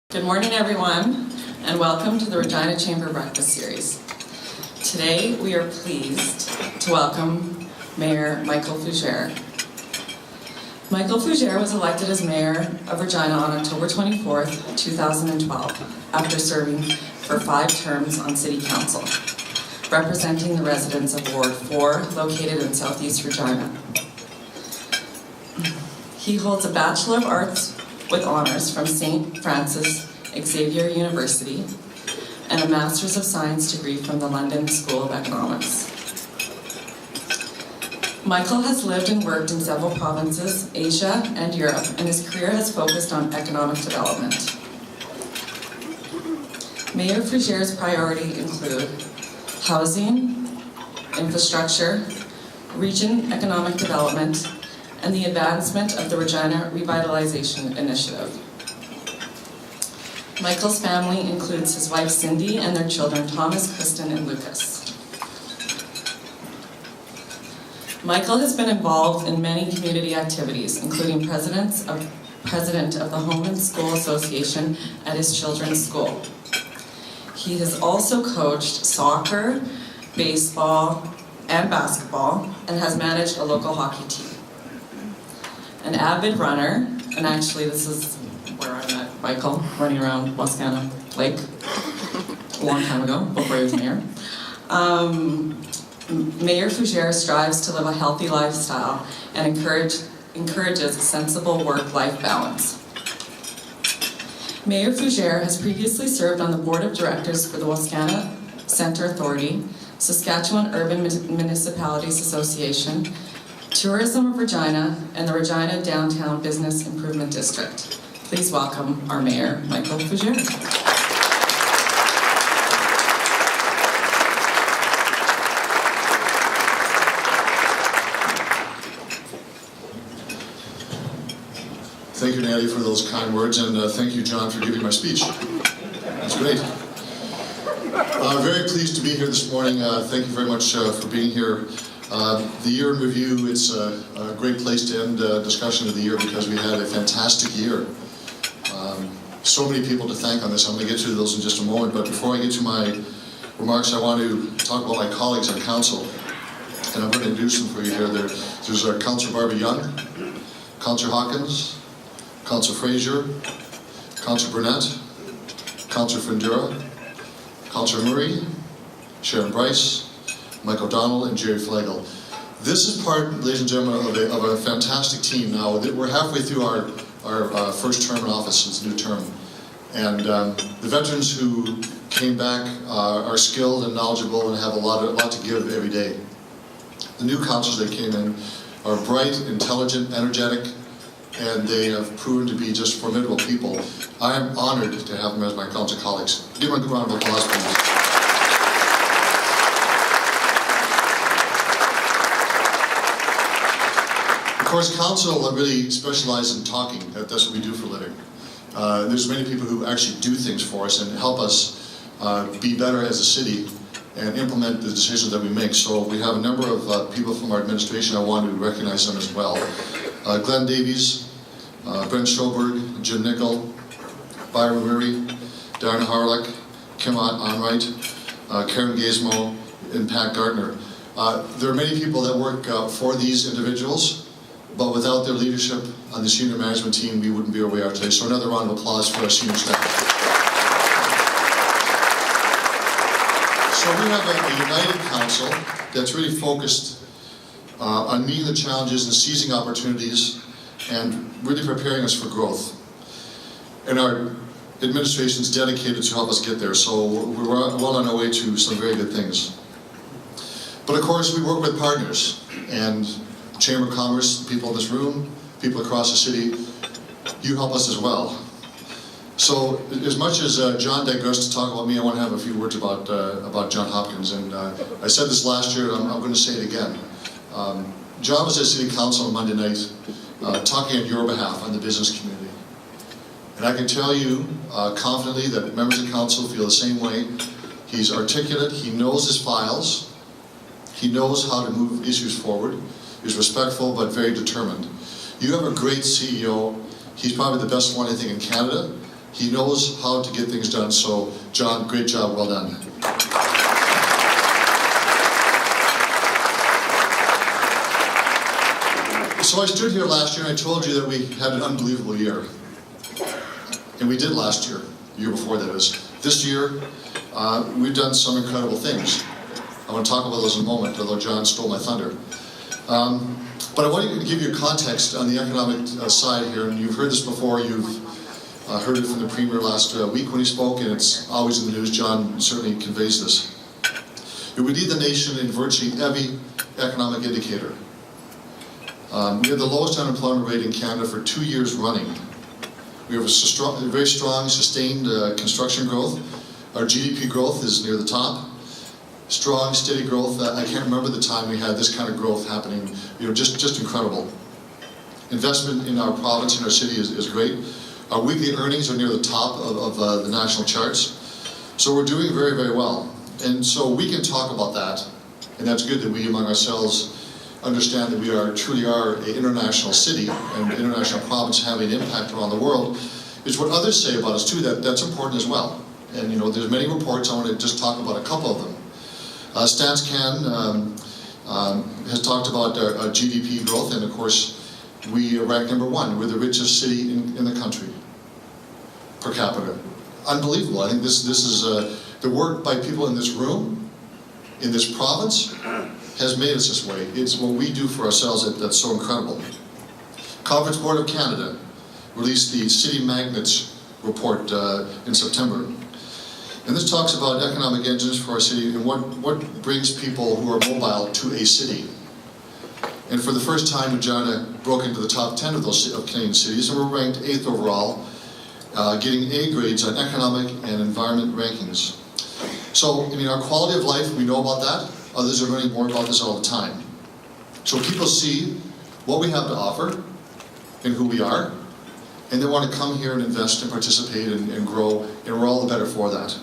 Good morning, everyone, and welcome to the Regina Chamber Breakfast Series. Today, we are pleased to welcome Mayor Michael Fougere. Michael Fougere was elected as Mayor of Regina on October 24th, 2012, after serving for 5 terms on City Council, representing the residents of Ward 4, located in Southeast Regina. He holds a Bachelor of Arts with honors from St. Francis Xavier University and a Master's of Science degree from the London School of Economics. Michael has lived and worked in several provinces, Asia and Europe, and his career has focused on economic development. Mayor Fougere's priorities include housing, infrastructure, region economic development, and the advancement of the Regina Revitalization Initiative. Michael's family includes his wife Cindy and their children Thomas, Kristen, and Lucas. Michael has been involved in many community activities, including president of the Home and School Association at his children's school. He has also coached soccer, baseball, and basketball, and has managed a local hockey team. An avid runner, and actually this is where I met Michael, running around Wascana Lake a long time ago, before he was mayor. Mayor Fougere strives to live a healthy lifestyle and encourages a sensible work-life balance. Mayor Fougere has previously served on the Board of Directors for the Wascana Centre Authority, Saskatchewan Urban Municipalities Association, Tourism of Regina, and the Regina Downtown Business Improvement District. Please welcome our Mayor, Michael Fougere. Thank you, Natty, for those kind words, and thank you, John, for giving my speech. That's great. Very pleased to be here this morning. Thank you very much for being here. The year in review, it's a great place to end discussion of the year because we had a fantastic year. So many people to thank on this. I'm going to get to those in just a moment, but before I get to my remarks, I want to talk about my colleagues on council, and I'm going to introduce them for you here. There's Councillor Barbara Young, Councillor Hawkins, Councillor Fraser, Councillor Burnett, Councillor Fougere, Councillor Murray, Sharon Bryce, Mike O'Donnell, and Jerry Flagel. This is part, ladies and gentlemen, of a fantastic team now. We're halfway through our first term in office since the new term. And the veterans who came back are skilled and knowledgeable and have a lot to give every day. The new councillors that came in are bright, intelligent, energetic, and they have proven to be just formidable people. I am honored to have them as my council colleagues. Give them a good round of applause, please. Of course, council really specializes in talking. That's what we do for a living. There's many people who actually do things for us and help us be better as a city and implement the decisions that we make. So we have a number of people from our administration. I want to recognize them as well. Glenn Davies, Brent Schoberg, Jim Nickel, Byron Weary, Darren Harlick, Kim Onright, Karen Gazmo, and Pat Gardner. There are many people that work for these individuals, but without their leadership on the senior management team, we wouldn't be where we are today. So another round of applause for our senior staff. So we have a united council that's really focused on meeting the challenges and seizing opportunities and really preparing us for growth. And our administration is dedicated to help us get there, so we're well on our way to some very good things. But of course, we work with partners, and Chamber of Commerce, people in this room, people across the city, you help us as well. So as much as John digressed to talk about me, I want to have a few words about John Hopkins. And I said this last year, and I'm going to say it again. John was at City Council on Monday night talking on your behalf on the business community. And I can tell you confidently that members of council feel the same way. He's articulate, he knows his files, he knows how to move issues forward. He's respectful but very determined. You have a great CEO. He's probably the best one, I think, in Canada. He knows how to get things done, so John, great job, well done. So I stood here last year and I told you that we had an unbelievable year. And we did last year, the year before that is. This year, we've done some incredible things. I want to talk about those in a moment, although John stole my thunder. But I want to give you a context on the economic side here, and you've heard this before. You've heard it from the Premier last week when he spoke, and it's always in the news. John certainly conveys this. We lead the nation in virtually every economic indicator. We have the lowest unemployment rate in Canada for 2 years running. We have a very strong, sustained construction growth. Our GDP growth is near the top. Strong, steady growth. I can't remember the time we had this kind of growth happening. Just incredible. Investment in our province, in our city is great. Our weekly earnings are near the top of the national charts. So we're doing very, very well. And so we can talk about that. And that's good that we among ourselves understand that we truly are an international city and an international province having an impact around the world. Is what others say about us too, that's important as well. And there's many reports. I want to just talk about a couple of them. StatsCan has talked about our GDP growth, and of course we rank number 1. We're the richest city in the country per capita. Unbelievable. I think this is the work by people in this room, in this province, has made us this way. It's what we do for ourselves that's so incredible. Conference Board of Canada released the City Magnets report in September. And this talks about economic engines for our city and what brings people who are mobile to a city. And for the first time, Regina broke into the top 10 of Canadian cities, and we're ranked 8th overall, getting A grades on economic and environment rankings. So, our quality of life, we know about that. Others are learning more about this all the time. So people see what we have to offer and who we are, and they want to come here and invest and participate and grow, and we're all the better for that.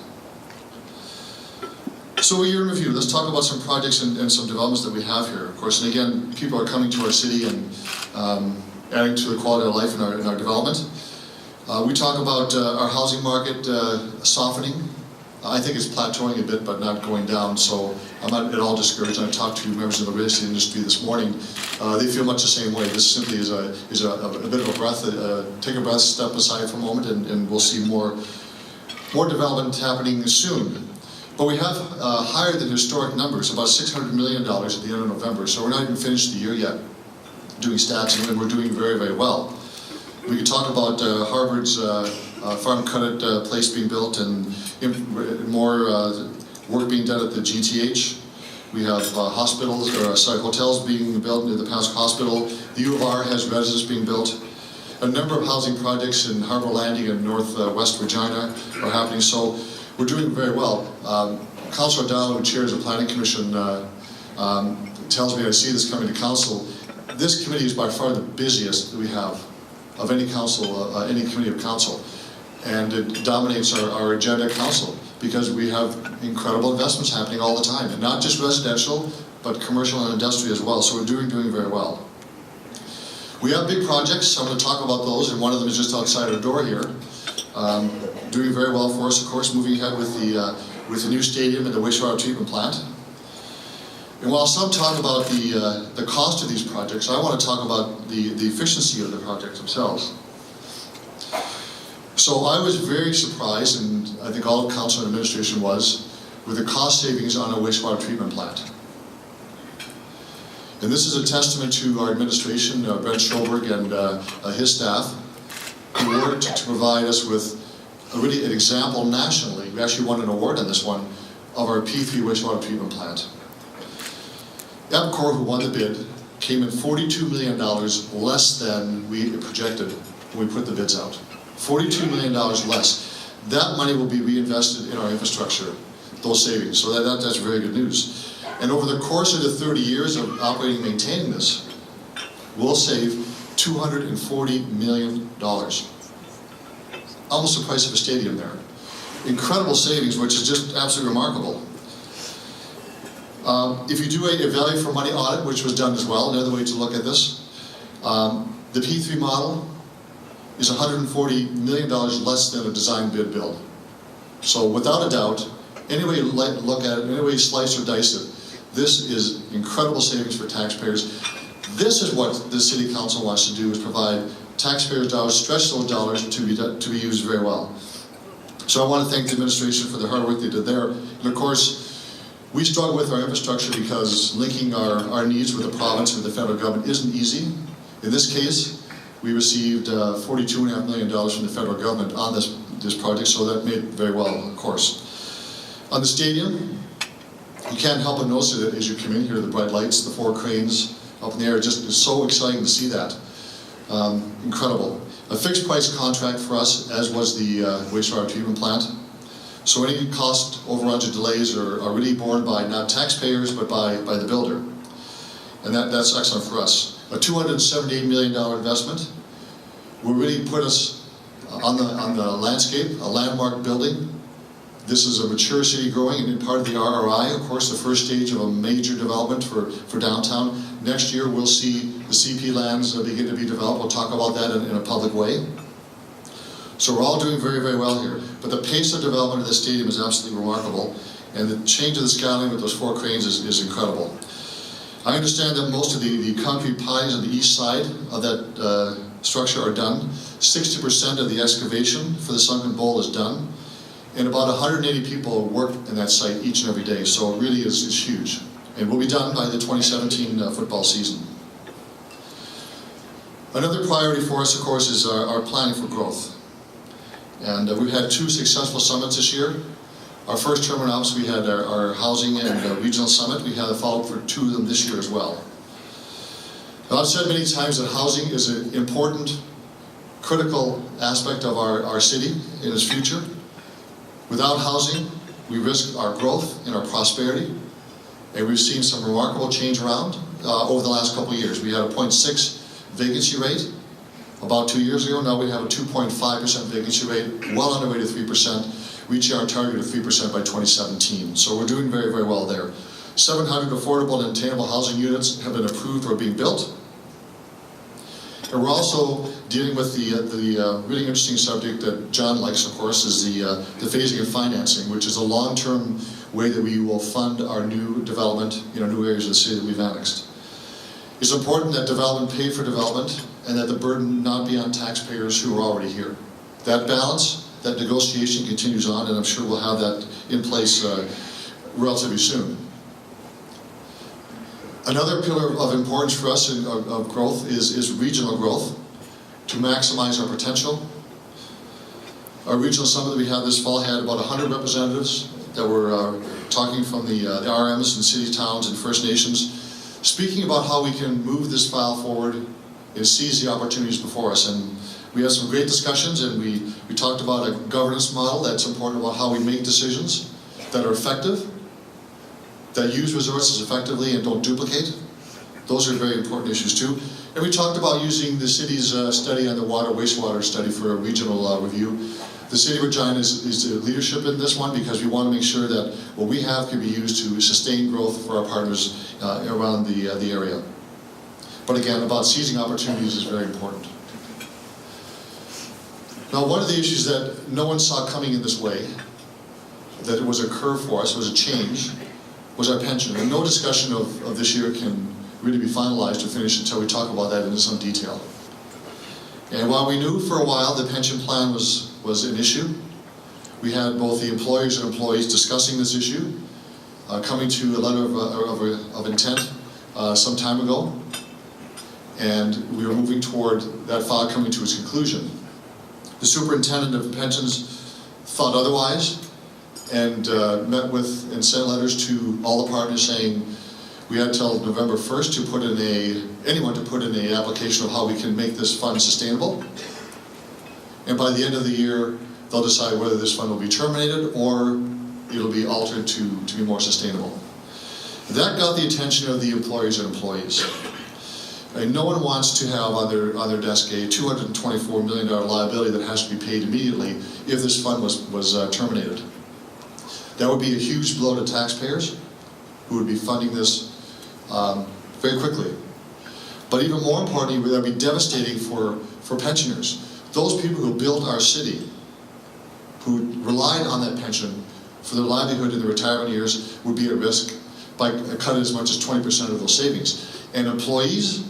So a year in review, let's talk about some projects and some developments that we have here, of course. And again, people are coming to our city and adding to the quality of life in our development. We talk about our housing market softening. I think it's plateauing a bit, but not going down, so I'm not at all discouraged. I talked to members of the real estate industry this morning. They feel much the same way. This simply is a bit of a breath. Take a breath, step aside for a moment, and we'll see more development happening soon. But we have higher than historic numbers, about $600 million at the end of November, so we're not even finished the year yet doing stats, and we're doing very, very well. We could talk about Harvard's farm credit place being built and more work being done at the GTH. We have hotels being built near the Pasco Hospital. The U of R has residences being built. A number of housing projects in Harbor Landing and northwest Regina are happening, so we're doing very well. Councillor Dow, who chairs the Planning Commission, tells me, I see this coming to council, this committee is by far the busiest that we have of any council, any committee of council. And it dominates our agenda at council because we have incredible investments happening all the time. And not just residential, but commercial and industrial as well. So we're doing very well. We have big projects. I'm going to talk about those, and one of them is just outside our door here. Doing very well for us, of course, moving ahead with the new stadium and the wastewater treatment plant. And while some talk about the cost of these projects, I want to talk about the efficiency of the projects themselves. So I was very surprised, and I think all of council and administration was, with the cost savings on a wastewater treatment plant. And this is a testament to our administration, Brent Schoberg and his staff, who worked to provide us with really an example nationally. We actually won an award on this one of our P3 wastewater treatment plant. EPCOR, who won the bid, came in $42 million less than we projected when we put the bids out. $42 million less. That money will be reinvested in our infrastructure, those savings. So that's very good news. And over the course of the 30 years of operating and maintaining this, we'll save $240 million. Almost the price of a stadium there. Incredible savings, which is just absolutely remarkable. If you do a value for money audit, which was done as well, another way to look at this, the P3 model is $140 million less than a design bid build. So without a doubt, any way you look at it, any way you slice or dice it, this is incredible savings for taxpayers. This is what the City Council wants to do, is provide taxpayers' dollars, stretch those dollars to be used very well. So I want to thank the administration for the hard work they did there. And of course, we struggle with our infrastructure because linking our needs with the province and with the federal government isn't easy. In this case, we received $42.5 million from the federal government on this project, so that made it very well, of course. On the stadium, you can't help but notice it as you come in here, the bright lights, the 4 cranes up in the air. Just it's so exciting to see that. Incredible. A fixed price contract for us, as was the wastewater treatment plant. So any cost overruns or delays are really borne by not taxpayers, but by the builder. And that's excellent for us. A $278 million investment will really put us on the landscape, a landmark building. This is a mature city growing, and part of the RRI, of course, the first stage of a major development for downtown. Next year, we'll see the CP lands begin to be developed. We'll talk about that in a public way. So we're all doing very, very well here. But the pace of development of the stadium is absolutely remarkable, and the change of the skyline with those 4 cranes is incredible. I understand that most of the concrete piles on the east side of that structure are done. 60% of the excavation for the sunken bowl is done. And about 180 people work in that site each and every day, so it really is huge. And will be done by the 2017 football season. Another priority for us, of course, is our planning for growth. And we've had 2 successful summits this year. Our first term in office, we had our housing and regional summit. We had a follow-up for 2 of them this year as well. Now, I've said many times that housing is an important, critical aspect of our city in its future. Without housing, we risk our growth and our prosperity. And we've seen some remarkable change around over the last couple of years. We had a 0.6 vacancy rate about 2 years ago. Now we have a 2.5% vacancy rate, well on our way to 3%, reaching our target of 3% by 2017. So we're doing very, very well there. 700 affordable and attainable housing units have been approved or being built. And we're also dealing with the really interesting subject that John likes, of course, is the phasing of financing, which is a long-term way that we will fund our new development in our new areas of the city that we've annexed. It's important that development pay for development and that the burden not be on taxpayers who are already here. That balance, that negotiation continues on, and I'm sure we'll have that in place relatively soon. Another pillar of importance for us of growth is regional growth, to maximize our potential. Our regional summit that we had this fall had about 100 representatives that were talking from the RMs and city, towns, and First Nations, speaking about how we can move this file forward and seize the opportunities before us. And we had some great discussions, and we talked about a governance model that's important about how we make decisions that are effective, that use resources effectively and don't duplicate. Those are very important issues too. And we talked about using the city's study on the wastewater study for a regional review. The City of Regina is the leadership in this one because we want to make sure that what we have can be used to sustain growth for our partners around the area. But again, about seizing opportunities is very important. Now, one of the issues that no one saw coming in this way, that it was a curve for us, was a change, was our pension. And no discussion of this year can really be finalized or finished until we talk about that in some detail. And while we knew for a while the pension plan was an issue, we had both the employers and employees discussing this issue, coming to a letter of intent some time ago, and we were moving toward that file coming to its conclusion. The superintendent of pensions thought otherwise, and met with and sent letters to all the partners saying we had till November 1st to put in anyone to put in an application of how we can make this fund sustainable. And by the end of the year, they'll decide whether this fund will be terminated or it'll be altered to be more sustainable. That got the attention of the employers and employees. And no one wants to have on their desk a $224 million liability that has to be paid immediately if this fund was terminated. That would be a huge blow to taxpayers who would be funding this very quickly. But even more importantly, that would be devastating for pensioners. those people who built our city, who relied on that pension for their livelihood in their retirement years, would be at risk by cutting as much as 20% of those savings. And employees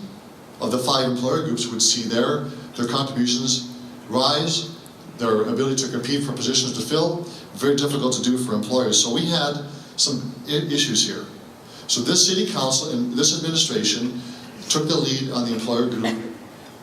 of the 5 employer groups would see their contributions rise, their ability to compete for positions to fill, very difficult to do for employers. So we had some issues here. So this city council and this administration took the lead on the employer group,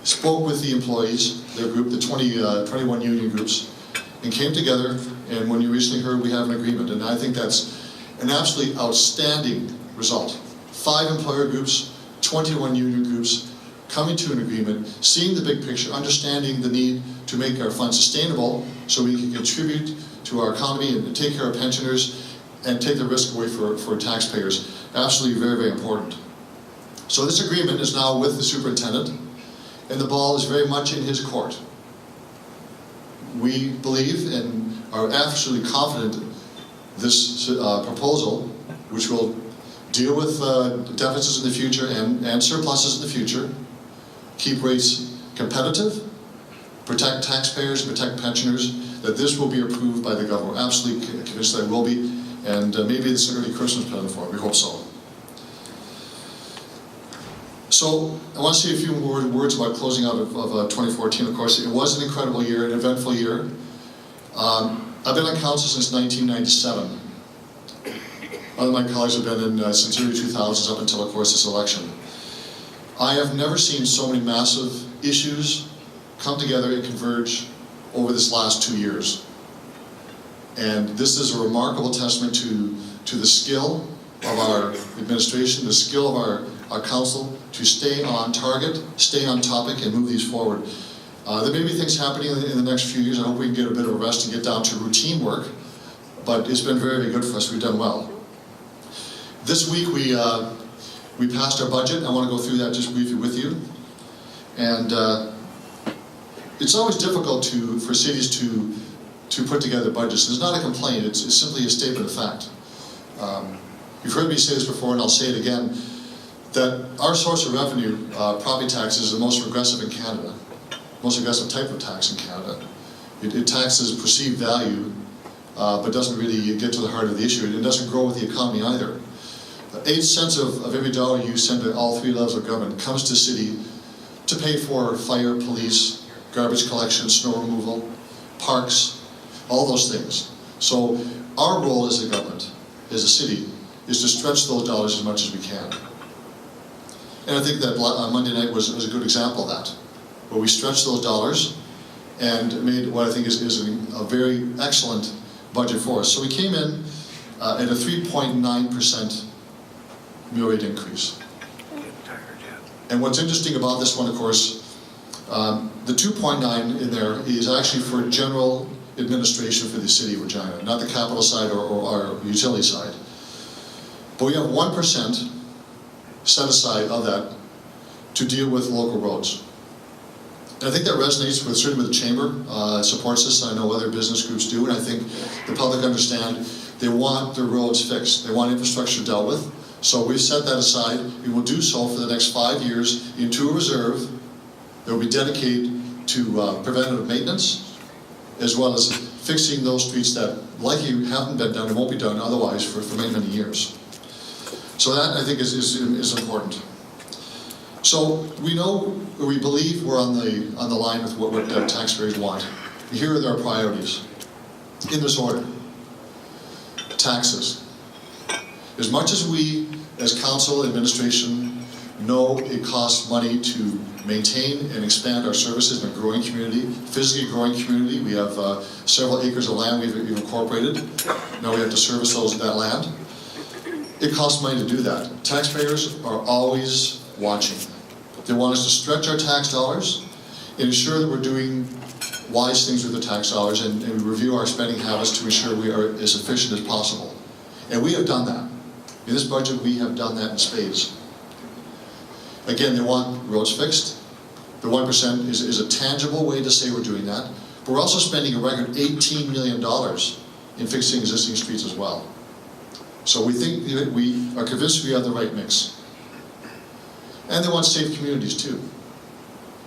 spoke with the employees, their group, the 21 union groups, and came together, and when you recently heard, we have an agreement. And I think that's an absolutely outstanding result. 5 employer groups, 21 union groups, coming to an agreement, seeing the big picture, understanding the need to make our fund sustainable so we can contribute to our economy and take care of pensioners and take the risk away for taxpayers. Absolutely very, very important. So this agreement is now with the superintendent, and the ball is very much in his court. We believe and are absolutely confident this proposal, which will deal with deficits in the future and surpluses in the future, keep rates competitive, protect taxpayers, protect pensioners, that this will be approved by the government. We're absolutely convinced that it will be, and maybe it's an early Christmas present for it. We hope so. So I want to say a few more words about closing out of 2014. Of course, it was an incredible year, an eventful year. I've been on council since 1997. Other my colleagues have been in since early 2000s up until, of course, this election. I have never seen so many massive issues come together and converge over this last 2 years. And this is a remarkable testament to the skill of our administration, the skill of our council to stay on target, stay on topic, and move these forward. There may be things happening in the next few years. I hope we can get a bit of a rest and get down to routine work, but it's been very, very good for us. We've done well. This week we passed our budget. I want to go through that just briefly with you. And it's always difficult for cities to put together budgets. It's not a complaint, it's simply a statement of fact. You've heard me say this before, and I'll say it again, that our source of revenue, property taxes, is the most regressive in Canada, most regressive type of tax in Canada. It taxes perceived value, but doesn't really get to the heart of the issue. It doesn't grow with the economy either. 8 cents of every dollar you send to all 3 levels of government comes to city to pay for fire, police, garbage collection, snow removal, parks, all those things. So our role as a government, as a city, is to stretch those dollars as much as we can. And I think that Monday night was a good example of that, where we stretched those dollars and made what I think is a very excellent budget for us. So we came in at a 3.9% mill rate increase. And what's interesting about this one, of course, the 2.9 in there is actually for general administration for the city of Regina, not the capital side or our utility side. But we have 1% set aside of that to deal with local roads. And I think that resonates with, certainly with the chamber, supports this. I know other business groups do, and I think the public understand they want their roads fixed. They want infrastructure dealt with. So we've set that aside. We will do so for the next 5 years into a reserve that will be dedicated to preventative maintenance, as well as fixing those streets that likely haven't been done and won't be done otherwise for many, many years. So that, I think, is important. So we know, or we believe we're on the line with what taxpayers want. Here are their priorities, in this order. Taxes. As much as we, as council, administration, know it costs money to maintain and expand our services in a growing community, physically growing community. We have several acres of land we've incorporated. Now we have to service that land. It costs money to do that. Taxpayers are always watching. They want us to stretch our tax dollars and ensure that we're doing wise things with the tax dollars, and we review our spending habits to ensure we are as efficient as possible. And we have done that. In this budget, we have done that in spades. Again, they want roads fixed. The 1% is a tangible way to say we're doing that. But we're also spending a record $18 million in fixing existing streets as well. So we think that we are convinced we have the right mix. And they want safe communities too.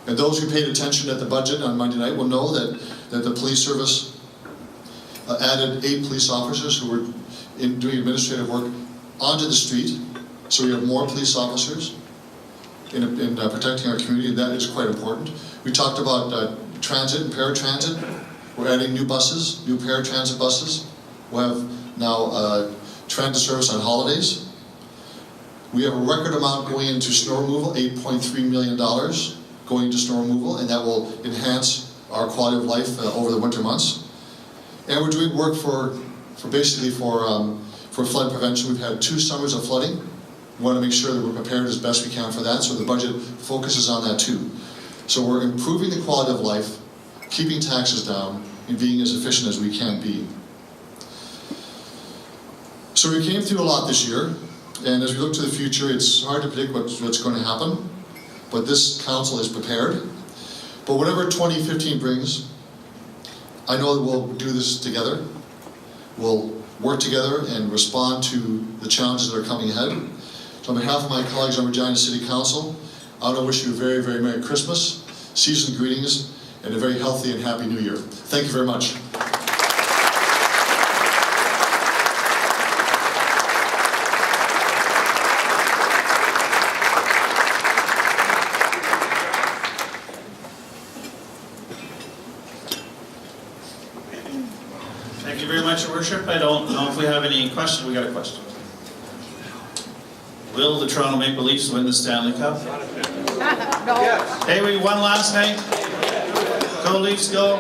And those who paid attention at the budget on Monday night will know that the police service added 8 police officers who were doing administrative work onto the street. So we have more police officers in protecting our community, and that is quite important. We talked about transit and paratransit. We're adding new buses, new paratransit buses. We'll have now transit service on holidays. We have a record amount going into snow removal, $8.3 million going into snow removal, and that will enhance our quality of life over the winter months. And we're doing work for flood prevention. We've had 2 summers of flooding. We want to make sure that we're prepared as best we can for that, so the budget focuses on that too. So we're improving the quality of life, keeping taxes down, and being as efficient as we can be. So we came through a lot this year, and as we look to the future, it's hard to predict what's going to happen, but this council is prepared. But whatever 2015 brings, I know that we'll do this together. We'll work together and respond to the challenges that are coming ahead. So on behalf of my colleagues on Regina City Council, I want to wish you a very, very Merry Christmas, season's greetings, and a very healthy and happy New Year. Thank you very much. Thank you very much, Your Worship. I don't know if we have any questions. We got a question. Will the Toronto Maple Leafs win the Stanley Cup? No. Hey, we won last night. Go Leafs, go.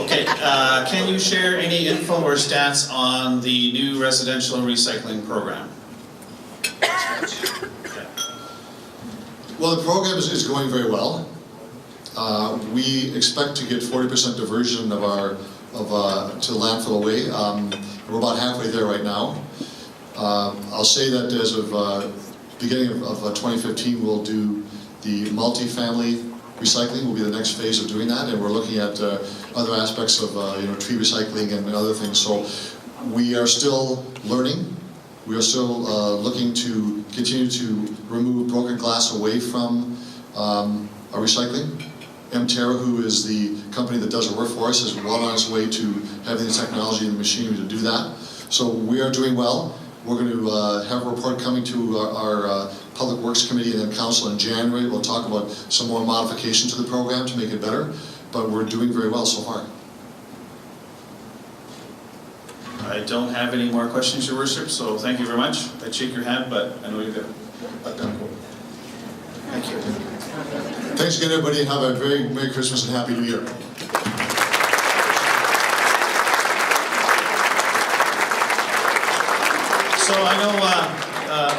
Okay, can you share any info or stats on the new residential recycling program? Well, the program is going very well. We expect to get 40% diversion of our to landfill away. We're about halfway there right now. I'll say that as of beginning of 2015, we'll do the multi-family recycling. Will be the next phase of doing that, and we're looking at other aspects of tree recycling and other things. So we are still learning. We are still looking to continue to remove broken glass away from our recycling. Terra, who is the company that does the work for us, is well on its way to having the technology and the machinery to do that. So we are doing well. We're going to have a report coming to our Public Works Committee and then Council in January. We'll talk about some more modification to the program to make it better, but we're doing very well so far. I don't have any more questions, Your Worship, so thank you very much. I'd shake your hand, but I know you're good. Thank you. Thanks again, everybody, and have a very Merry Christmas and Happy New Year. So I know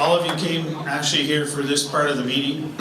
all of you came actually here for this part of the meeting.